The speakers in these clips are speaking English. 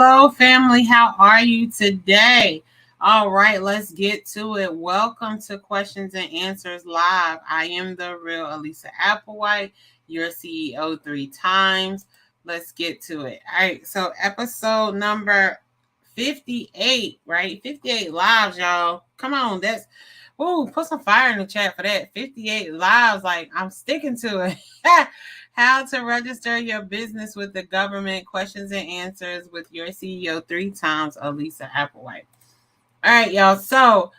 Hello, family. How are you today? All right, let's get to it. Welcome to Questions and Answers Live. I am the real Elisa Applewhite, your CEO 3 times. Let's get to it. All right, so episode number 58, right? 58 lives, y'all. Come on, put some fire in the chat for that. 58 lives, like I'm sticking to it. How to register your business with the government, questions and answers with your CEO 3 times, Elisa Applewhite. All right, y'all. So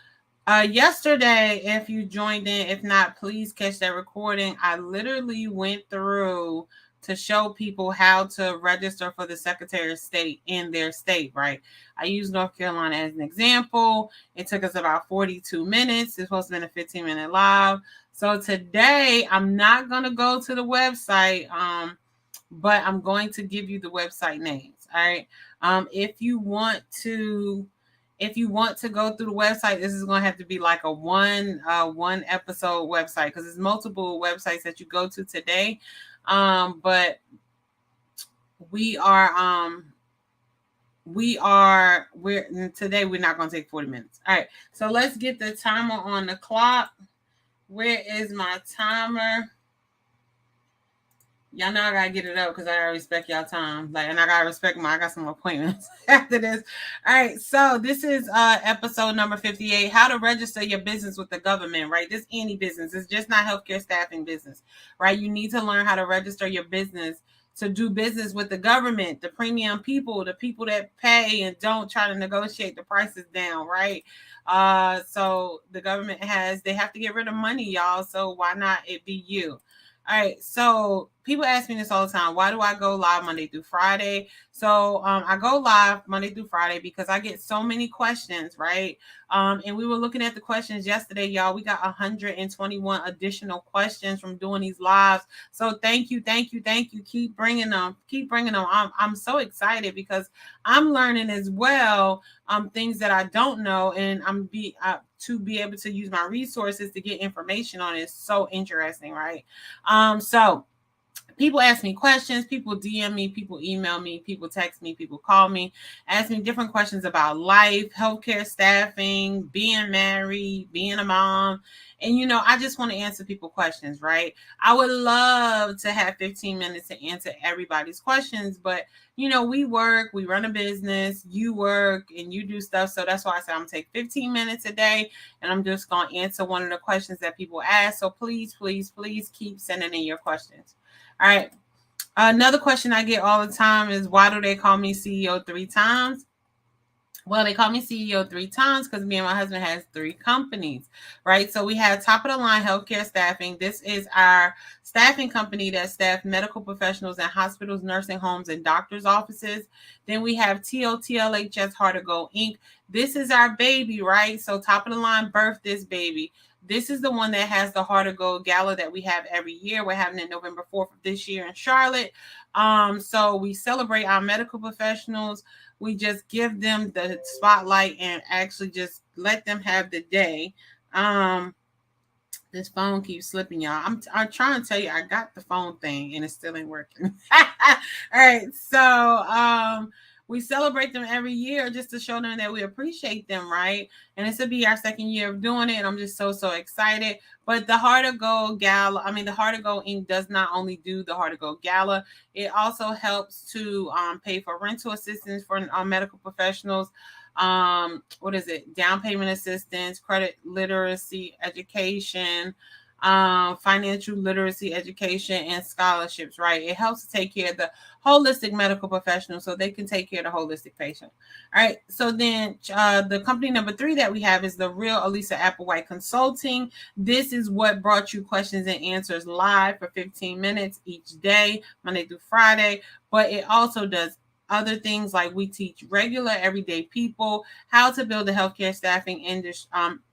yesterday, if you joined in, if not, please catch that recording. I literally went through to show people how to register for the Secretary of State in their state, right? I used North Carolina as an example. It took us about 42 minutes. It's supposed to be a 15-minute live. So today, I'm not going to go to the website, but I'm going to give you the website names, all right? If you want to go through the website, this is going to have to be like a one episode website because there's multiple websites that you go to today. But today we're not going to take 40 minutes. All right. So let's get the timer on the clock. Where is my timer? Y'all know I gotta get it up because I gotta respect y'all time. And I gotta respect I got some appointments after this. All right, so this is episode number 58, how to register your business with the government, right? This any business. It's just not healthcare staffing business, right? You need to learn how to register your business to do business with the government, the premium people, the people that pay and don't try to negotiate the prices down, right? So the government they have to get rid of money, y'all. So why not it be you? All right, so people ask me this all the time. Why do I go live Monday through Friday? So I go live Monday through Friday because I get so many questions, right? And we were looking at the questions yesterday, y'all. We got 121 additional questions from doing these lives. So thank you. Keep bringing them. I'm so excited because I'm learning as well things that I don't know, and to be able to use my resources to get information on it is so interesting, right? So people ask me questions, people DM me, people email me, people text me, people call me, ask me different questions about life, healthcare staffing, being married, being a mom. And, I just want to answer people's questions, right? I would love to have 15 minutes to answer everybody's questions, but, we work, we run a business, you work and you do stuff. So that's why I said I'm going to take 15 minutes a day and I'm just going to answer one of the questions that people ask. So please keep sending in your questions. All right. Another question I get all the time is, why do they call me CEO 3 times? Well, they call me CEO 3 times because me and my husband has 3 companies, right? So we have Top of the Line Healthcare Staffing. This is our staffing company that staff medical professionals in hospitals, nursing homes, and doctors' offices. Then we have TOTLHS Hard to Go Inc. This is our baby, right? So Top of the Line birthed this baby. This is the one that has the Hard to Go Gala that we have every year. We're having it November 4th of this year in Charlotte. So we celebrate our medical professionals. We just give them the spotlight and actually just let them have the day. This phone keeps slipping, y'all. I'm trying to tell you, I got the phone thing and it still ain't working. All right. So we celebrate them every year just to show them that we appreciate them, right? And this will be our 2nd year of doing it. And I'm just so excited. But the Hard to Go Gala, the Hard to Go Inc. does not only do the Hard to Go Gala, it also helps to pay for rental assistance for medical professionals. Down payment assistance, credit literacy education, financial literacy education, and scholarships, right? It helps to take care of the holistic medical professional so they can take care of the holistic patient. All right. So then the company number 3 that we have is the Real Elisa Applewhite Consulting. This is what brought you questions and answers live for 15 minutes each day, Monday through Friday. But it also does other things, like we teach regular everyday people how to build a healthcare staffing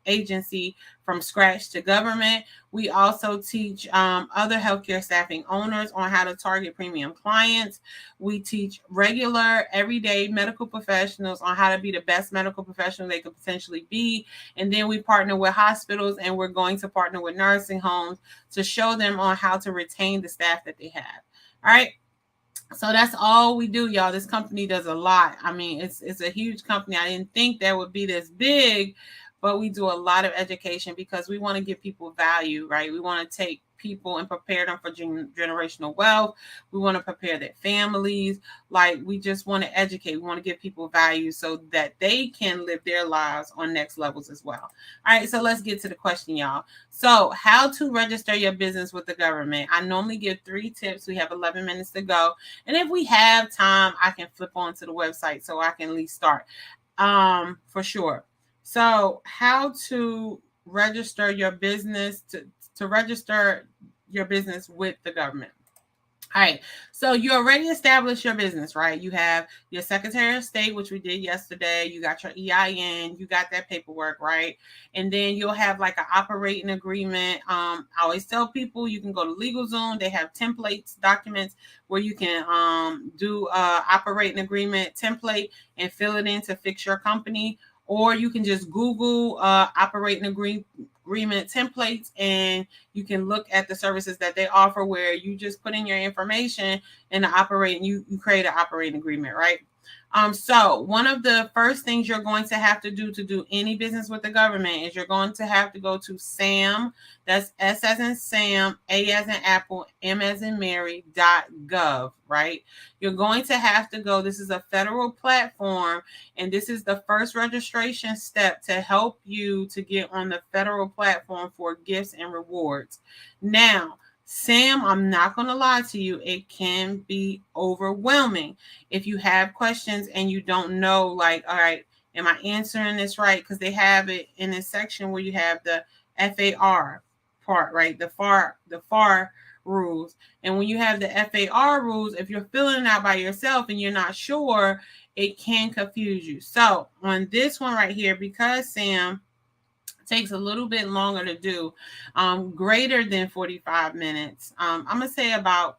agency from scratch to government. We also teach other healthcare staffing owners on how to target premium clients. We teach regular everyday medical professionals on how to be the best medical professional they could potentially be. And then we partner with hospitals, and we're going to partner with nursing homes to show them on how to retain the staff that they have. All right. So that's all we do, y'all. This company does a lot. I mean, it's a huge company. I didn't think that would be this big, but we do a lot of education because we want to give people value, right? We want to take people and prepare them for generational wealth. We want to prepare their families. Like, we just want to educate. We want to give people value so that they can live their lives on next levels as well. All right, so let's get to the question, y'all. So, how to register your business with the government? I normally give 3 tips. We have 11 minutes to go. And if we have time, I can flip on to the website so I can at least start for sure. So, how to register your business to register your business with the government. All right. So you already established your business, right? You have your Secretary of State, which we did yesterday. You got your EIN. You got that paperwork, right? And then you'll have like an operating agreement. I always tell people you can go to LegalZoom. They have templates, documents where you can do operating agreement template and fill it in to fix your company. Or you can just Google operating agreement templates, and you can look at the services that they offer where you just put in your information and you create an operating agreement, right? So one of the first things you're going to have to do any business with the government is you're going to have to go to SAM, that's S as in Sam, A as in Apple, M as in Mary.gov, right? You're going to have to go, this is a federal platform, and this is the first registration step to help you to get on the federal platform for gifts and rewards. Now, Sam, I'm not going to lie to you. It can be overwhelming. If you have questions and you don't know, like, all right, am I answering this right? Because they have it in this section where you have the FAR part, right? The FAR rules. And when you have the FAR rules, if you're filling it out by yourself and you're not sure, it can confuse you. So on this one right here, because Sam takes a little bit longer to do, greater than 45 minutes. I'm going to say I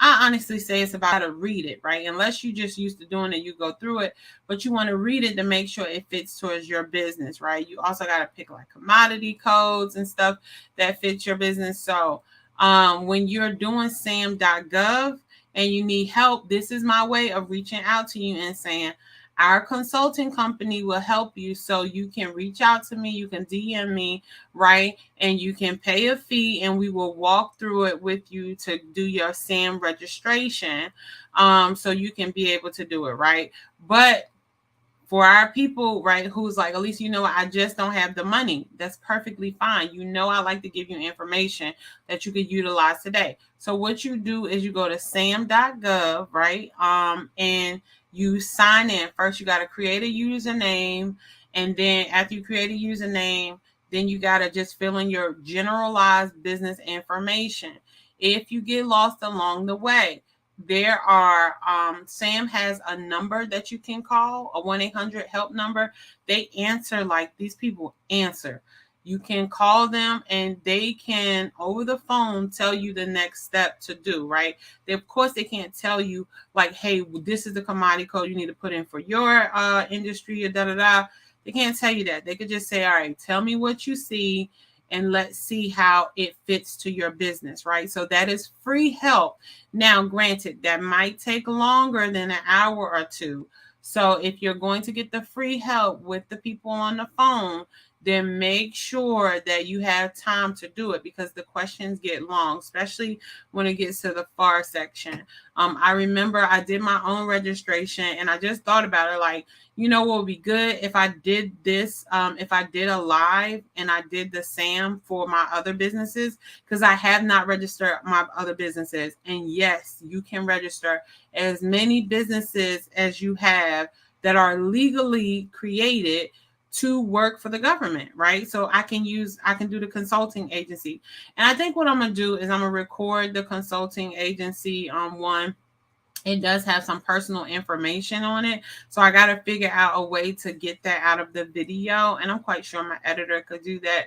honestly say it's about to read it, right? Unless you just used to doing it, you go through it, but you want to read it to make sure it fits towards your business, right? You also got to pick like commodity codes and stuff that fits your business. So when you're doing sam.gov and you need help, this is my way of reaching out to you and saying, our consulting company will help you, so you can reach out to me, you can DM me, right? And you can pay a fee and we will walk through it with you to do your SAM registration, so you can be able to do it, right? But for our people, right, who's like, at least, I just don't have the money. That's perfectly fine. I like to give you information that you could utilize today. So what you do is you go to sam.gov, right? And you sign in. First, you got to create a username. And then after you create a username, then you got to just fill in your generalized business information. If you get lost along the way, there are Sam has a number that you can call, a 1-800 help number. They answer, like, these people answer. You can call them and they can over the phone tell you the next step to do, right? Of course they can't tell you like, hey, this is the commodity code you need to put in for your industry or da-da-da. They can't tell you that. They could just say, all right, tell me what you see and let's see how it fits to your business, right? So that is free help. Now, granted, that might take longer than an hour or two. So if you're going to get the free help with the people on the phone, then make sure that you have time to do it, because the questions get long, especially when it gets to the FAR section. I remember I did my own registration and I just thought about it, like, what would be good if I did this, if I did a live and I did the SAM for my other businesses, because I have not registered my other businesses. And yes, you can register as many businesses as you have that are legally created to work for the government, right? So I can do the consulting agency. And I think what I'm going to do is I'm going to record the consulting agency one. It does have some personal information on it. So I got to figure out a way to get that out of the video. And I'm quite sure my editor could do that.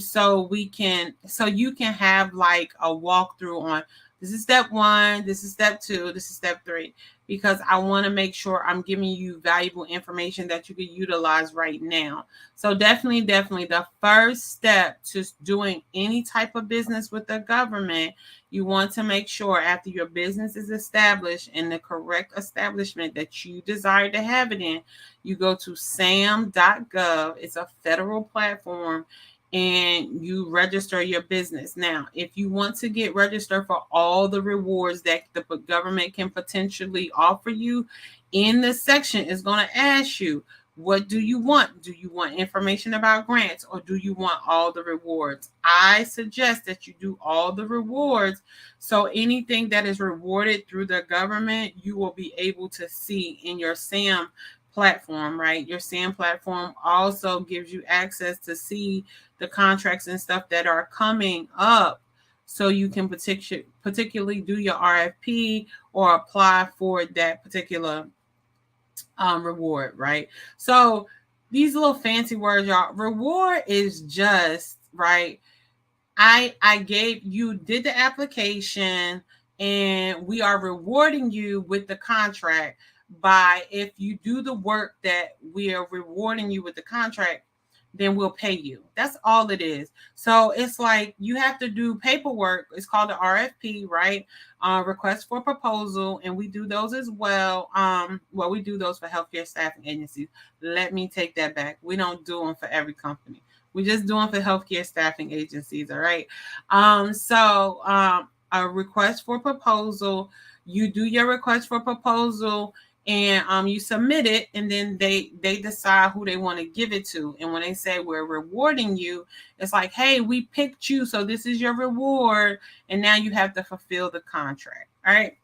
So you can have like a walkthrough on This is step 1, this is step 2, this is step 3, because I want to make sure I'm giving you valuable information that you can utilize right now. So definitely the first step to doing any type of business with the government, you want to make sure after your business is established in the correct establishment that you desire to have it in, you go to sam.gov. It's a federal platform, and you register your business. Now, if you want to get registered for all the rewards that the government can potentially offer you, in this section is going to ask you, what do you want? Do you want information about grants, or do you want all the rewards? I suggest that you do all the rewards. So anything that is rewarded through the government, you will be able to see in your SAM platform, right? Your SAM platform also gives you access to see the contracts and stuff that are coming up, so you can particularly do your RFP or apply for that particular reward, right? So these little fancy words, y'all, reward is just, right, I gave you, did the application, and we are rewarding you with the contract by, if you do the work that we are rewarding you with the contract, then we'll pay you. That's all it is. So it's like you have to do paperwork. It's called the RFP, right? Request for proposal, and we do those as well. Well, we do those for healthcare staffing agencies. Let me take that back. We don't do them for every company. We just do them for healthcare staffing agencies, all right? A request for proposal, you do your request for proposal, and you submit it, and then they decide who they want to give it to. And when they say we're rewarding you, it's like, hey, we picked you, so this is your reward, and now you have to fulfill the contract. All right.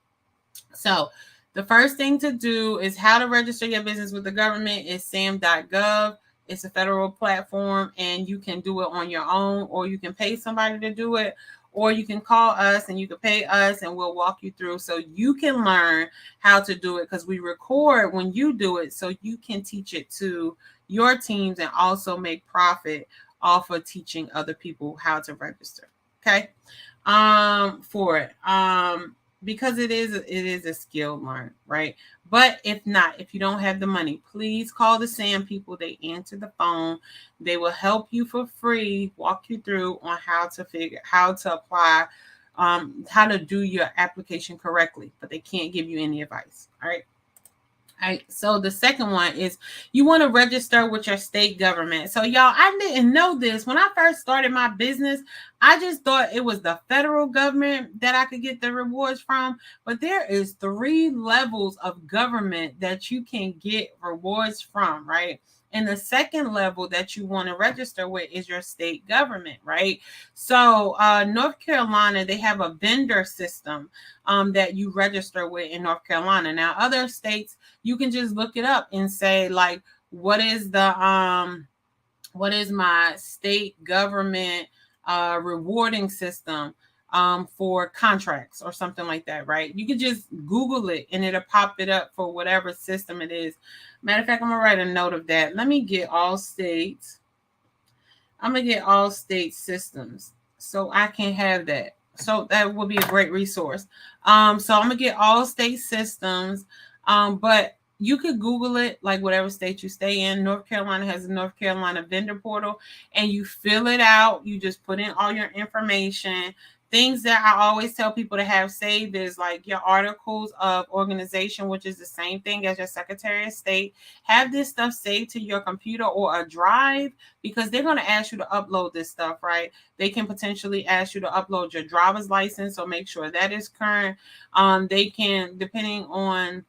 So the first thing to do is how to register your business with the government is sam.gov. It's a federal platform, and you can do it on your own, or you can pay somebody to do it, or you can call us and you can pay us and we'll walk you through so you can learn how to do it, because we record when you do it so you can teach it to your teams and also make profit off of teaching other people how to register. Okay. For it. Because it is a skill learn, right? But if not, if you don't have the money, please call the SAM people. They answer the phone. They will help you for free, walk you through on how to apply, how to do your application correctly, but they can't give you any advice. All right. All right, so the second one is you want to register with your state government. So y'all, I didn't know this. When I first started my business, I just thought it was the federal government that I could get the rewards from. But there is 3 levels of government that you can get rewards from, right? And the second level that you want to register with is your state government, right? So North Carolina, they have a vendor system that you register with in North Carolina. Now, other states, you can just look it up and say, like, what is my state government rewarding system for contracts or something like that, right? You can just Google it and it'll pop it up for whatever system it is. Matter of fact, I'm gonna write a note of that. Let me get all states. I'm gonna get all state systems so I can have that. So that will be a great resource. So I'm gonna get all state systems. But you could Google it, like whatever state you stay in. North Carolina has a North Carolina vendor portal, and you fill it out. You just put in all your information. Things that I always tell people to have saved is like your articles of organization, which is the same thing as your Secretary of State. Have this stuff saved to your computer or a drive, because they're going to ask you to upload this stuff, right? They can potentially ask you to upload your driver's license, so make sure that is current. They can, depending on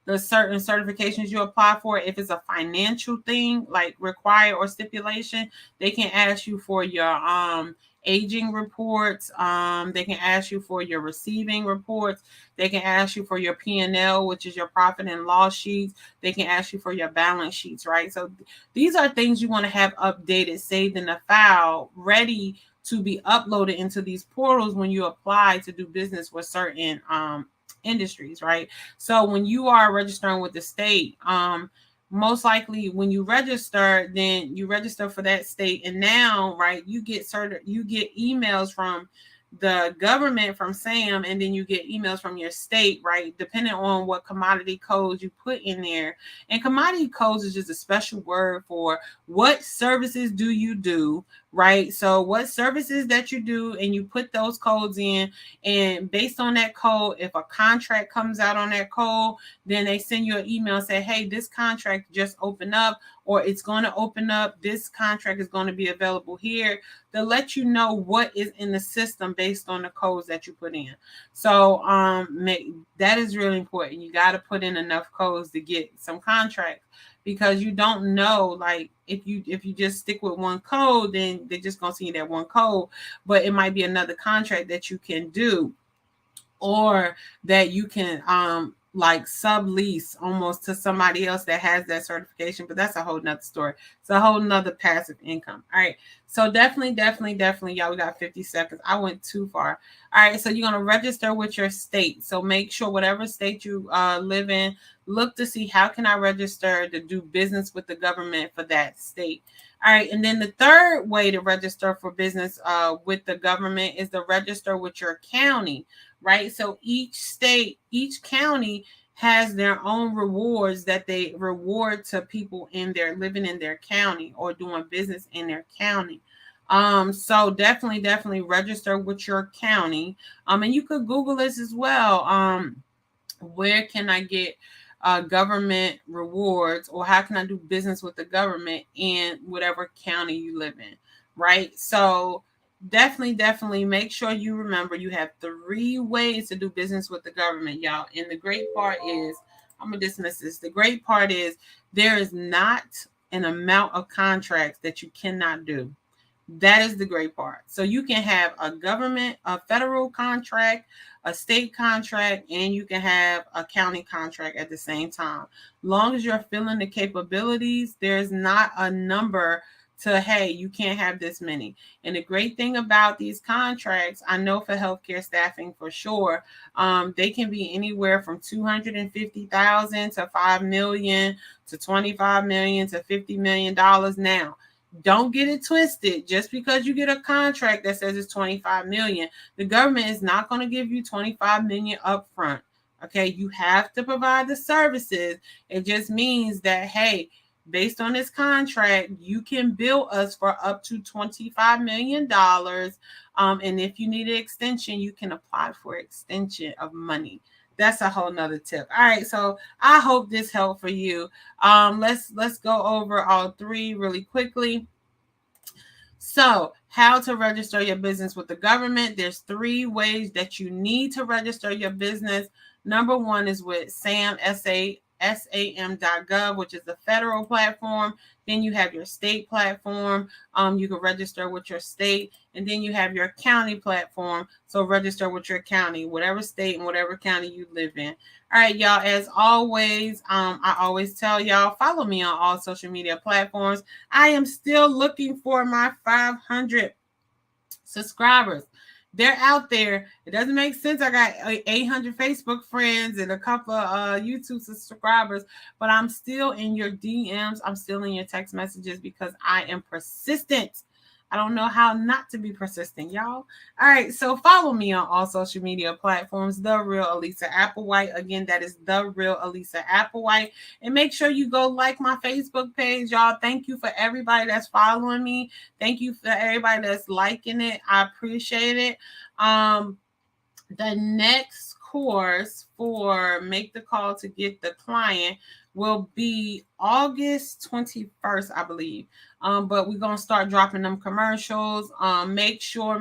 the certain certifications you apply for, if it's a financial thing like require or stipulation, they can ask you for your aging reports. They can ask you for your receiving reports. They can ask you for your P&L, which is your profit and loss sheets. They can ask you for your balance sheets, right? So these are things you want to have updated, saved in a file, ready to be uploaded into these portals when you apply to do business with certain industries, right? So when you are registering with the state, most likely when you register, then you register for that state, and now, right, you get emails from the government from SAM, and then you get emails from your state, right? Depending on what commodity codes you put in there. And commodity codes is just a special word for what services do you do, right? So what services that you do, and you put those codes in, and based on that code, if a contract comes out on that code, then they send you an email and say, hey, this contract just opened up, or it's going to open up. This contract is going to be available here. They'll let you know what is in the system based on the codes that you put in. So that is really important. You got to put in enough codes to get some contracts, because you don't know, like, if you just stick with one code, then they're just going to see that one code, but it might be another contract that you can do, or that you can like sublease almost to somebody else that has that certification. But that's a whole nother story. It's a whole nother passive income. All right. So definitely, y'all, we got 50 seconds. I went too far. All right. So you're going to register with your state. So make sure whatever state you live in, look to see how can I register to do business with the government for that state. All right. And then the third way to register for business with the government is to register with your county. Right. So each state, each county has their own rewards that they reward to people in their living in their county or doing business in their county. So definitely register with your county. And you could Google this as well. Where can I get government rewards, or how can I do business with the government in whatever county you live in? Right. So definitely make sure you remember you have 3 ways to do business with the government, y'all. And the great part is, I'm gonna dismiss this. The great part is there is not an amount of contracts that you cannot do. That is the great part. So you can have a federal contract, a state contract, and you can have a county contract at the same time. Long as you're filling the capabilities, there's not a number to, hey, you can't have this many. And the great thing about these contracts, I know for healthcare staffing for sure, they can be anywhere from $250,000 to $5 million to $25 million to $50 million. Now, don't get it twisted. Just because you get a contract that says it's $25 million, the government is not going to give you $25 million up front. Okay, you have to provide the services. It just means that, hey, based on this contract, you can bill us for up to $25 million. And if you need an extension, you can apply for extension of money. That's a whole nother tip. All right. So I hope this helped for you. Let's go over all 3 really quickly. So, how to register your business with the government. There's 3 ways that you need to register your business. Number 1 is with sam.gov, which is the federal platform. Then you have your state platform. You can register with your state. And then you have your county platform. So register with your county, whatever state and whatever county you live in. All right, y'all, as always, I always tell y'all, follow me on all social media platforms. I am still looking for my 500 subscribers. They're out there. It doesn't make sense. I got 800 Facebook friends and a couple of YouTube subscribers, but I'm still in your DMs. I'm still in your text messages because I am persistent. I don't know how not to be persistent, y'all. All right, so follow me on all social media platforms, The Real Elisa Applewhite. Again, that is The Real Elisa Applewhite. And make sure you go like my Facebook page, y'all. Thank you for everybody that's following me. Thank you for everybody that's liking it. I appreciate it. The next course for Make the Call to Get the Client will be August 21st, I believe. But we're going to start dropping them commercials. Make sure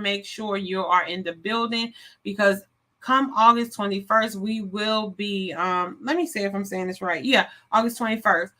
you are in the building, because come August 21st, we will be, let me see if I'm saying this right. Yeah, August 21st.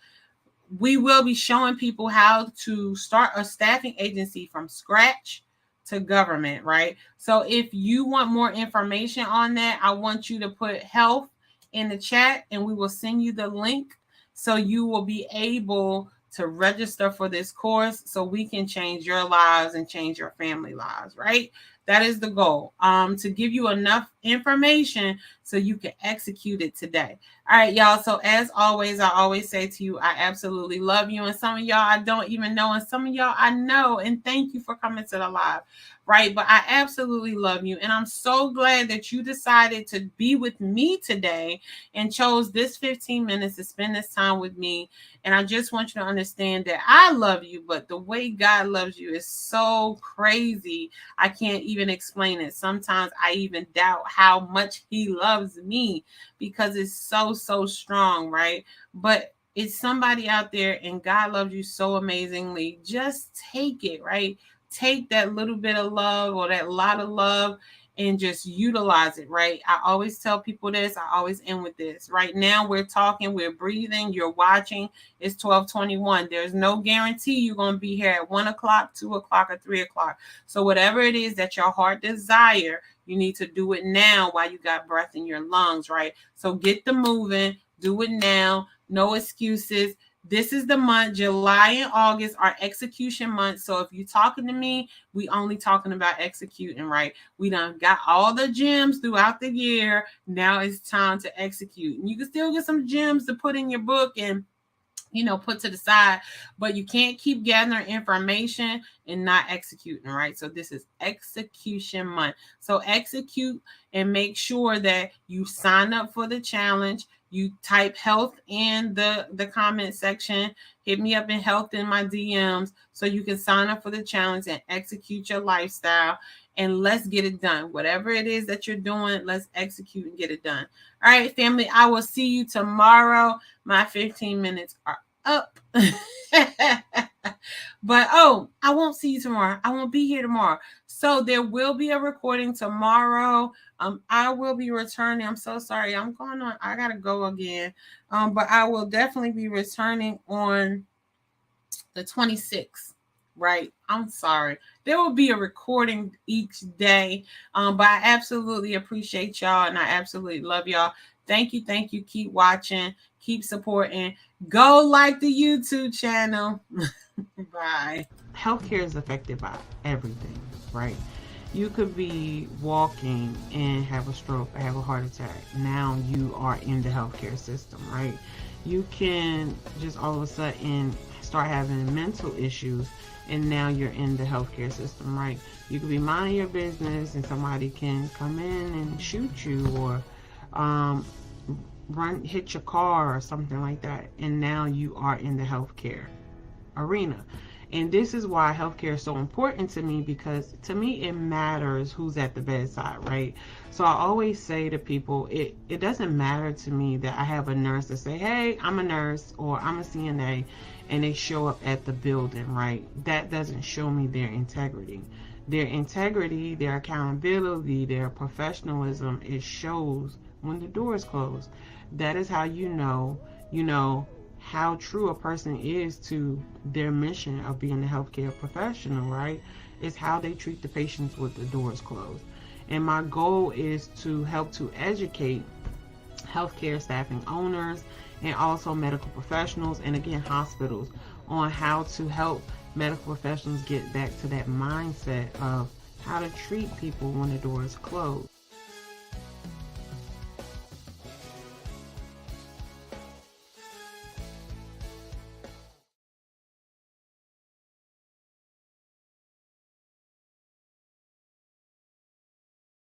We will be showing people how to start a staffing agency from scratch to government, right? So if you want more information on that, I want you to put health in the chat and we will send you the link so you will be able to register for this course so we can change your lives and change your family lives, right? That is the goal, to give you enough information so you can execute it today. All right, y'all. So as always, I always say to you, I absolutely love you. And some of y'all I don't even know, and some of y'all I know. And thank you for coming to the live, right? But I absolutely love you. And I'm so glad that you decided to be with me today and chose this 15 minutes to spend this time with me. And I just want you to understand that I love you, but the way God loves you is so crazy. I can't even explain it. Sometimes I even doubt how much he loves me because it's so strong, right? But it's somebody out there and God loves you so amazingly. Just take it, right? Take that little bit of love or that lot of love and just utilize it, right? I always tell people this. I always end with this. Right now, we're talking, we're breathing, you're watching. It's 12:21. There's no guarantee you're going to be here at 1 o'clock, 2 o'clock, or 3 o'clock. So whatever it is that your heart desire, you need to do it now while you got breath in your lungs, right? So get the moving. Do it now. No excuses. This is the month. July and August are execution months. So if you're talking to me, we only talking about executing, right? We done got all the gems throughout the year. Now it's time to execute. And you can still get some gems to put in your book and put to the side, but you can't keep gathering information and not executing, right? So this is execution month. So execute and make sure that you sign up for the challenge. You type health in the comment section. Hit me up in health in my DMs so you can sign up for the challenge and execute your lifestyle. And let's get it done. Whatever it is that you're doing, let's execute and get it done. All right, family, I will see you tomorrow. My 15 minutes are up. But I won't see you tomorrow. I won't be here tomorrow. So there will be a recording tomorrow. I will be returning. I'm so sorry. I gotta go again. But I will definitely be returning on the 26th. Right. I'm sorry. There will be a recording each day. But I absolutely appreciate y'all and I absolutely love y'all. Thank you. Thank you. Keep watching. Keep supporting. Go like the YouTube channel. Bye. Healthcare is affected by everything, right? You could be walking and have a stroke or have a heart attack. Now you are in the healthcare system, right? You can just all of a sudden start having mental issues and now you're in the healthcare system, right? You could be minding your business and somebody can come in and shoot you or hit your car or something like that, and now you are in the healthcare arena. And this is why healthcare is so important to me, because to me it matters who's at the bedside, right? So I always say to people, it doesn't matter to me that I have a nurse that say, hey, I'm a nurse or I'm a CNA, and they show up at the building, right? That doesn't show me their integrity. Their integrity, their accountability, their professionalism, it shows when the door is closed. That is how you know how true a person is to their mission of being a healthcare professional, right? It's how they treat the patients with the doors closed. And my goal is to help to educate healthcare staffing owners and also medical professionals and again hospitals on how to help medical professionals get back to that mindset of how to treat people when the door is closed.